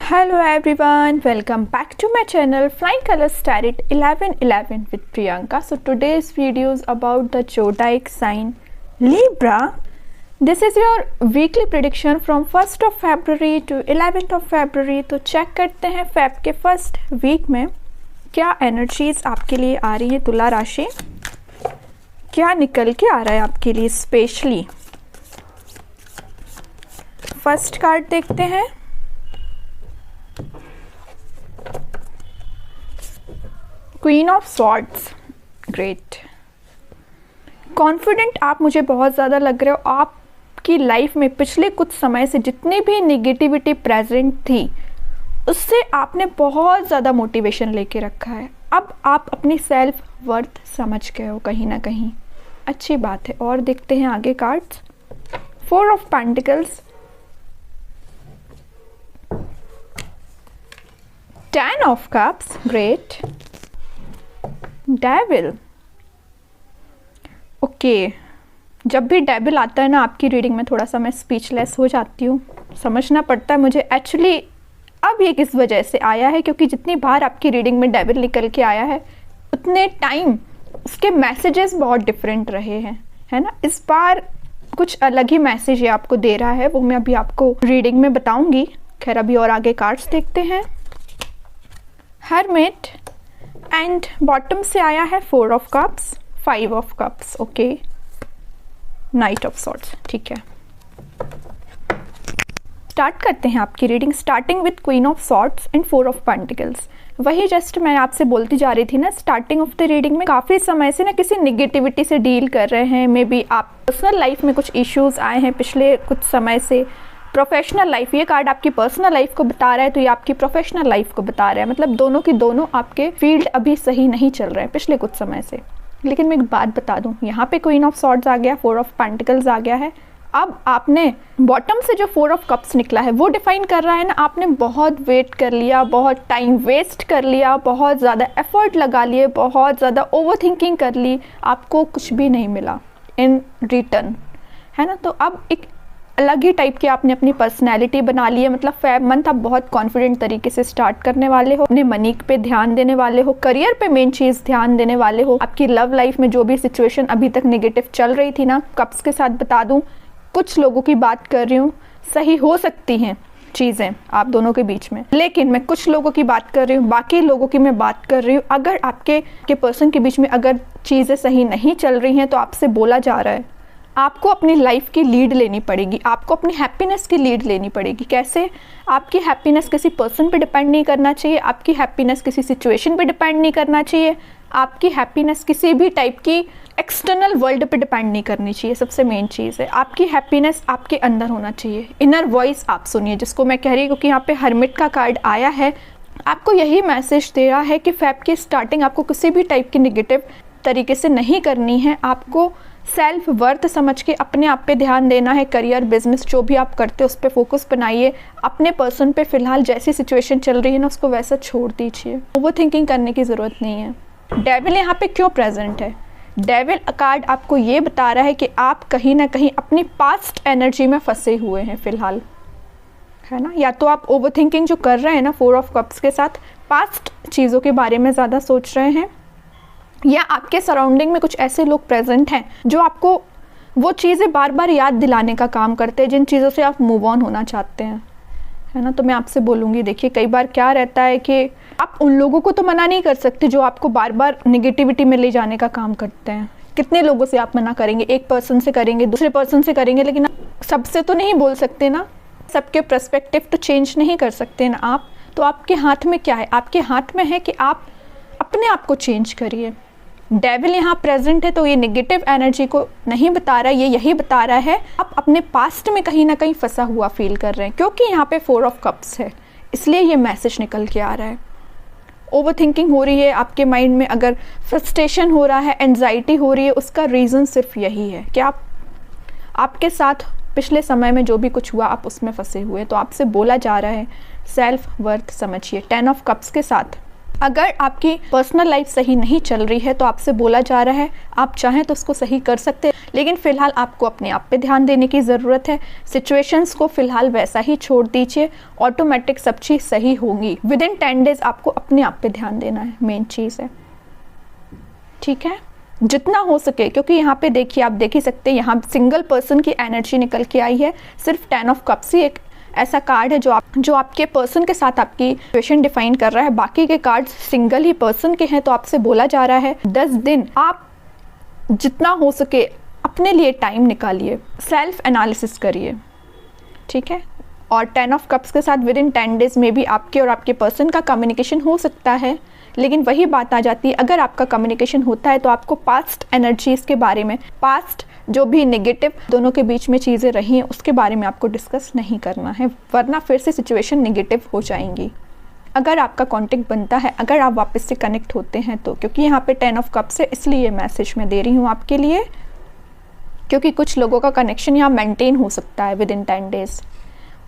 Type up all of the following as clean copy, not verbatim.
Hello everyone, welcome back to my channel Flying Colors Tarot 1111 with Priyanka. So today's video is about the zodiac sign Libra. This is your weekly prediction from 1st of February to 11th of February. तो check करते हैं Feb के first week में क्या energies आपके लिए आ रही है। तुला राशि क्या निकल के आ रहा है आपके लिए स्पेशली। फर्स्ट कार्ड देखते हैं। Queen of swords, great. Confident आप मुझे बहुत ज़्यादा लग रहे हो। आपकी लाइफ में पिछले कुछ समय से जितनी भी नेगेटिविटी प्रेजेंट थी उससे आपने बहुत ज़्यादा मोटिवेशन लेके रखा है। अब आप अपनी सेल्फ वर्थ समझ गए हो कहीं ना कहीं, अच्छी बात है। और देखते हैं आगे cards. 4 of pentacles, 10 of cups, great. Devil, okay. जब भी डेविल आता है ना आपकी रीडिंग में थोड़ा सा मैं स्पीचलेस हो जाती हूँ, समझना पड़ता है मुझे एक्चुअली। अब ये किस वजह से आया है, क्योंकि जितनी बार आपकी रीडिंग में डेविल निकल के आया है उतने टाइम उसके मैसेजेस बहुत डिफरेंट रहे हैं, है ना। इस बार कुछ अलग ही मैसेज ये आपको दे रहा है, वो मैं अभी आपको रीडिंग में बताऊंगी। खैर अभी और आगे कार्ड्स देखते हैं। हर्मिट एंड बॉटम से आया है 4 of cups, 5 of cups, okay. Night of swords, ठीक है। स्टार्ट करते हैं आपकी reading, starting with queen of swords and 4 of pentacles. वही जस्ट मैं आपसे बोलती जा रही थी ना स्टार्टिंग ऑफ द रीडिंग में, काफ़ी समय से ना किसी निगेटिविटी से डील कर रहे हैं। मे बी आप पर्सनल लाइफ में कुछ इश्यूज आए हैं पिछले कुछ समय से। प्रोफेशनल लाइफ, ये कार्ड आपकी पर्सनल लाइफ को बता रहा है तो ये आपकी प्रोफेशनल लाइफ को बता रहा है। मतलब दोनों की दोनों आपके फील्ड अभी सही नहीं चल रहे हैं पिछले कुछ समय से। लेकिन मैं एक बात बता दूं, यहाँ पे क्वीन ऑफ सॉर्ड्स आ गया, 4 ऑफ पेंटिकल्स आ गया है। अब आपने बॉटम से जो 4 ऑफ कप्स निकला है वो डिफाइन कर रहा है ना, आपने बहुत वेट कर लिया, बहुत टाइम वेस्ट कर लिया, बहुत ज़्यादा एफर्ट लगा लिए, बहुत ज़्यादा ओवर थिंकिंग कर ली, आपको कुछ भी नहीं मिला इन रिटर्न, है ना। तो अब एक अलग ही टाइप की आपने अपनी पर्सनैलिटी बना ली है। मतलब फेब मंथ आप बहुत कॉन्फिडेंट तरीके से स्टार्ट करने वाले हो, अपने मनी पे ध्यान देने वाले हो, करियर पे मेन चीज़ ध्यान देने वाले हो। आपकी लव लाइफ में जो भी सिचुएशन अभी तक नेगेटिव चल रही थी ना, कप्स के साथ बता दूं, कुछ लोगों की बात कर रही हूँ, सही हो सकती हैं चीज़ें आप दोनों के बीच में, लेकिन मैं कुछ लोगों की बात कर रही हूँ, बाकी लोगों की मैं बात कर रही हूँ। अगर आपके पर्सन के बीच में अगर चीज़ें सही नहीं चल रही हैं तो आपसे बोला जा रहा है आपको अपनी लाइफ की लीड लेनी पड़ेगी, आपको अपनी हैप्पीनेस की लीड लेनी पड़ेगी। कैसे? आपकी हैप्पीनेस किसी पर्सन पे डिपेंड नहीं करना चाहिए, आपकी हैप्पीनेस किसी सिचुएशन पे डिपेंड नहीं करना चाहिए, आपकी हैप्पीनेस किसी भी टाइप की एक्सटर्नल वर्ल्ड पे डिपेंड नहीं करनी चाहिए। सबसे मेन चीज़ है आपकी हैप्पीनेस आपके अंदर होना चाहिए। इनर वॉइस आप सुनिए, जिसको मैं कह रही हूँ, क्योंकि यहाँ पे हर्मिट का कार्ड आया है। आपको यही मैसेज दे रहा है कि फेब की स्टार्टिंग आपको किसी भी टाइप की नेगेटिव तरीके से नहीं करनी है। आपको सेल्फ वर्थ समझ के अपने आप पे ध्यान देना है। करियर, बिजनेस जो भी आप करते हो उस पर फोकस बनाइए। अपने पर्सन पे फिलहाल जैसी सिचुएशन चल रही है ना उसको वैसा छोड़ दीजिए, ओवर थिंकिंग करने की ज़रूरत नहीं है। डेविल यहाँ पे क्यों प्रेजेंट है? डेविल कार्ड आपको ये बता रहा है कि आप कहीं ना कहीं अपनी पास्ट एनर्जी में फंसे हुए हैं फिलहाल, है ना। या तो आप ओवर थिंकिंग जो कर रहे हैं ना 4 ऑफ कप्स के साथ, पास्ट चीज़ों के बारे में ज़्यादा सोच रहे हैं, या आपके सराउंडिंग में कुछ ऐसे लोग प्रेजेंट हैं जो आपको वो चीज़ें बार बार याद दिलाने का काम करते हैं जिन चीज़ों से आप मूव ऑन होना चाहते हैं, है ना। तो मैं आपसे बोलूँगी, देखिए कई बार क्या रहता है कि आप उन लोगों को तो मना नहीं कर सकते जो आपको बार बार नेगेटिविटी में ले जाने का काम करते हैं। कितने लोगों से आप मना करेंगे? एक पर्सन से करेंगे, दूसरे पर्सन से करेंगे, लेकिन सबसे तो नहीं बोल सकते ना, सबके पर्सपेक्टिव तो चेंज नहीं कर सकते ना आप। तो आपके हाथ में क्या है? आपके हाथ में है कि आप अपने आप को चेंज करिए। डेविल यहाँ प्रेजेंट है तो ये नेगेटिव एनर्जी को नहीं बता रहा है, ये यही बता रहा है आप अपने पास्ट में कहीं ना कहीं फंसा हुआ फील कर रहे हैं। क्योंकि यहाँ पे 4 ऑफ कप्स है इसलिए ये मैसेज निकल के आ रहा है। ओवर थिंकिंग हो रही है आपके माइंड में, अगर फ्रस्ट्रेशन हो रहा है, एंजाइटी हो रही है, उसका रीज़न सिर्फ यही है कि आपके साथ पिछले समय में जो भी कुछ हुआ आप उसमें फंसे हुए। तो आपसे बोला जा रहा है सेल्फ वर्थ समझिए। 10 ऑफ कप्स के साथ अगर आपकी पर्सनल लाइफ सही नहीं चल रही है तो आपसे बोला जा रहा है आप चाहें तो उसको सही कर सकते हैं, लेकिन फ़िलहाल आपको अपने आप पे ध्यान देने की ज़रूरत है। सिचुएशंस को फ़िलहाल वैसा ही छोड़ दीजिए, ऑटोमेटिक सब चीज़ सही होगी। विद इन 10 डेज़ आपको अपने आप पे ध्यान देना है, मेन चीज़ है, ठीक है, जितना हो सके। क्योंकि यहाँ पे देखिए, आप देख ही सकते हैं यहाँ सिंगल पर्सन की एनर्जी निकल के आई है। सिर्फ 10 ऑफ कप्स ही एक ऐसा कार्ड है जो आपके पर्सन के साथ आपकी सिचुएशन डिफाइन कर रहा है। बाकी के कार्ड्स सिंगल ही पर्सन के हैं। तो आपसे बोला जा रहा है 10 दिन आप जितना हो सके अपने लिए टाइम निकालिए, सेल्फ एनालिसिस करिए, ठीक है। और 10 ऑफ कप्स के साथ विद इन 10 डेज़ में भी आपके और आपके पर्सन का कम्युनिकेशन हो सकता है। लेकिन वही बात आ जाती है, अगर आपका कम्युनिकेशन होता है तो आपको पास्ट एनर्जीज़ के बारे में, पास्ट जो भी नेगेटिव दोनों के बीच में चीज़ें रही हैं उसके बारे में आपको डिस्कस नहीं करना है, वरना फिर से सिचुएशन नेगेटिव हो जाएंगी। अगर आपका कांटेक्ट बनता है, अगर आप वापस से कनेक्ट होते हैं तो, क्योंकि यहाँ पे 10 ऑफ कप्स है इसलिए ये मैसेज मैं दे रही हूँ आपके लिए, क्योंकि कुछ लोगों का कनेक्शन यहाँ मेंटेन हो सकता है विद इन 10 डेज़,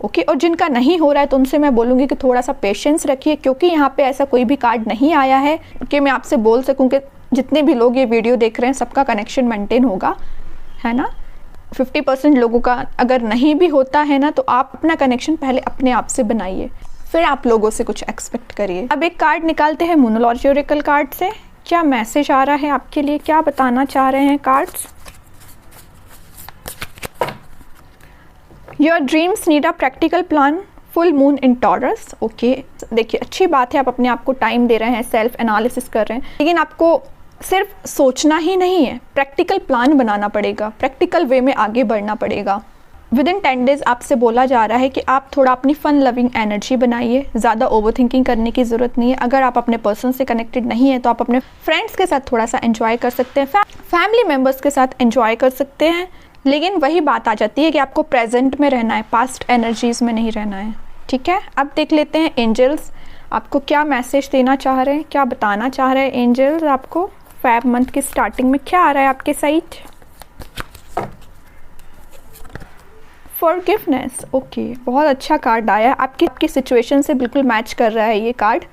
ओके। और जिनका नहीं हो रहा है तो उनसे मैं बोलूँगी कि थोड़ा सा पेशेंस रखिए, क्योंकि यहाँ पे ऐसा कोई भी कार्ड नहीं आया है कि मैं आपसे बोल सकूँ कि जितने भी लोग ये वीडियो देख रहे हैं सबका कनेक्शन मेंटेन होगा, है ना। 50% लोगों का अगर नहीं भी होता है ना, तो आप अपना कनेक्शन पहले अपने आप से बनाइए, फिर आप लोगों से कुछ एक्सपेक्ट करिए। अब एक कार्ड निकालते हैं मोनोलॉजी ओरेकल कार्ड से, क्या मैसेज आ रहा है आपके लिए, क्या बताना चाह रहे हैं cards. Your dreams need a practical plan, full moon in taurus, okay. देखिए अच्छी बात है, आप अपने आप को टाइम दे रहे हैं, सेल्फ एनालिसिस कर रहे हैं, लेकिन आपको सिर्फ सोचना ही नहीं है, प्रैक्टिकल प्लान बनाना पड़ेगा, प्रैक्टिकल वे में आगे बढ़ना पड़ेगा। विद इन 10 डेज़ आपसे बोला जा रहा है कि आप थोड़ा अपनी फ़न लविंग एनर्जी बनाइए, ज़्यादा ओवर थिंकिंग करने की ज़रूरत नहीं है। अगर आप अपने पर्सन से कनेक्टेड नहीं है तो आप अपने फ्रेंड्स के साथ थोड़ा सा एंजॉय कर सकते हैं, फैमिली मेम्बर्स के साथ एंजॉय कर सकते हैं, लेकिन वही बात आ जाती है कि आपको प्रेजेंट में रहना है, पास्ट एनर्जीज़ में नहीं रहना है, ठीक है। अब देख लेते हैं एंजल्स आपको क्या मैसेज देना चाह रहे हैं, क्या बताना चाह रहे हैं एंजल्स आपको। फेब मंथ की स्टार्टिंग में क्या आ रहा है आपके साइड। फॉरगिवनेस, ओके, बहुत अच्छा कार्ड आया, आपकी सिचुएशन से बिल्कुल मैच कर रहा है ये कार्ड।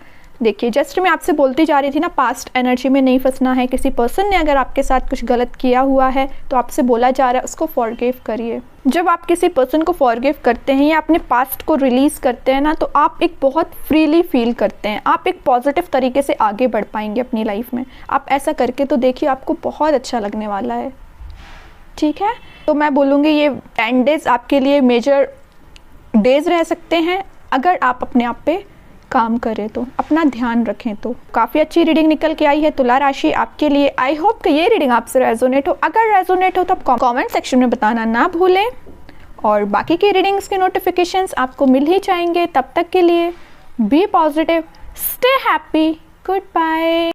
देखिए जस्ट मैं आपसे बोलती जा रही थी ना, पास्ट एनर्जी में नहीं फंसना है। किसी पर्सन ने अगर आपके साथ कुछ गलत किया हुआ है तो आपसे बोला जा रहा है उसको फॉरगिव करिए। जब आप किसी पर्सन को फॉरगिव करते हैं या अपने पास्ट को रिलीज़ करते हैं ना, तो आप एक बहुत फ्रीली फील करते हैं, आप एक पॉजिटिव तरीके से आगे बढ़ पाएंगे अपनी लाइफ में। आप ऐसा करके तो देखिए, आपको बहुत अच्छा लगने वाला है, ठीक है। तो मैं बोलूँगी ये 10 डेज़ आपके लिए मेजर डेज़ रह सकते हैं, अगर आप अपने आप पे काम करें तो, अपना ध्यान रखें तो। काफ़ी अच्छी रीडिंग निकल के आई है तुला राशि आपके लिए। आई होप कि ये रीडिंग आपसे रेजोनेट हो। अगर रेजोनेट हो तो आप कमेंट सेक्शन में बताना ना भूलें, और बाकी की रीडिंग्स के नोटिफिकेशंस आपको मिल ही जाएंगे। तब तक के लिए be positive, stay happy, good bye.